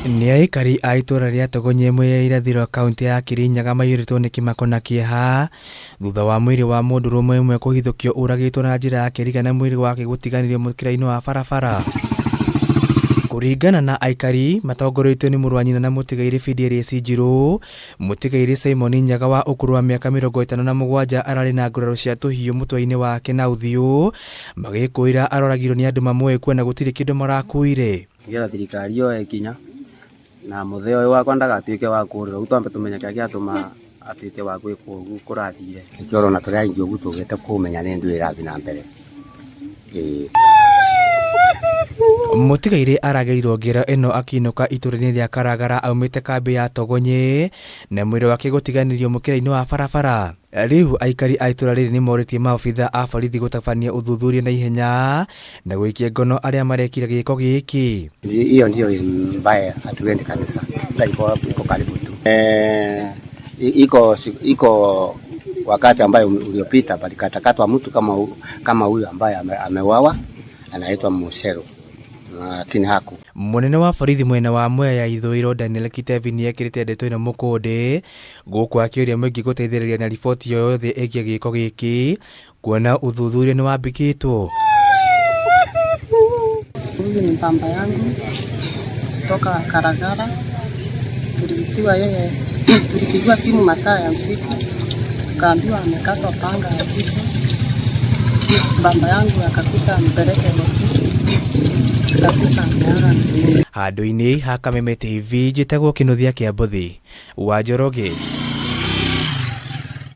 Nĩ aikari a itũra rĩa Togonye ĩmwe ya irathĩro kaunti ya Kirinyaga maiyũrĩtwo nĩ kĩmako na kĩeha thutha wa mwĩrĩ wa mũndũrũme ũmwe kũhithũkio ũragĩtwo na njĩra ya kĩriga na mwĩrĩ wake gũtiganĩrio mũkĩra-inĩ wa barabara. Kũringana na aikari matongoretio nĩ mũrũ wa nyina na mũtigairĩ Fidelis Njirũ, mũtigairĩ Simon Nyaga wa ũkũrũ wa mĩaka 57 ararĩ na nguraro cia tũhiũ mũtwe-inĩ wake na ũthiũ, magĩkũĩra aroragirwo nĩ andũ mamũĩ kuona gũtirĩ kĩndũ marakuire. Ngira thirikari yo ekinya na mutheo ũyũ wakwa ndagatuĩke wa kũrĩra rĩu twambe tũmenye kĩrĩa gĩatũma atuĩke wa gwĩkwo ũguo kũrathire. Nĩkĩo ũrona tũrĩ aingĩ ũguo tũgĩte kũmenya nĩ ndũ ĩrathiĩ na mbere. Mũtigairĩ aragerirwo ngero ĩno akĩinũka itũra-inĩ rĩa Karagara aumĩte kambĩ ya Togonye na mwĩrĩ wake gũtiganĩrio mũkĩra-inĩ wa barabara. Rĩu aikari a itũra rĩrĩ nĩ morĩtie maobitha a borithi gũtabania ũthuthuria na ihenya na gũikia ngono arĩa marekire gĩko gĩkĩ. Hiyo ndio mbaya, hatuendi kanisa. Iko karibu tu. Iko wakati ambayo uliopita palikatakatwa mtu kama huyu ambaye ameuawa anaitwa Musero. Lakini haku munene wa borithi mwena wa Mwea ya ithũĩro Daniel Kitevi nĩ ekĩrĩte ndeto ĩno mũkũndĩ gũkũ akĩũria mũingĩ gũteithĩrĩria na riboti yothe ĩgiĩ gĩko gĩkĩ kuona ũthuthuria nĩ wambĩkĩtwo. Huyu ni baba yangu kutoka Karagara. Tulipigiwa simu masaa ya usiku, tukaambiwa amekatwa panga ya kichwa. Baba yangu akakuta mpeleke hospitali. Handũ-inĩ ha Kameme TV njĩtagwo Kĩnuthia kĩa Mbuthi wa Njoroge.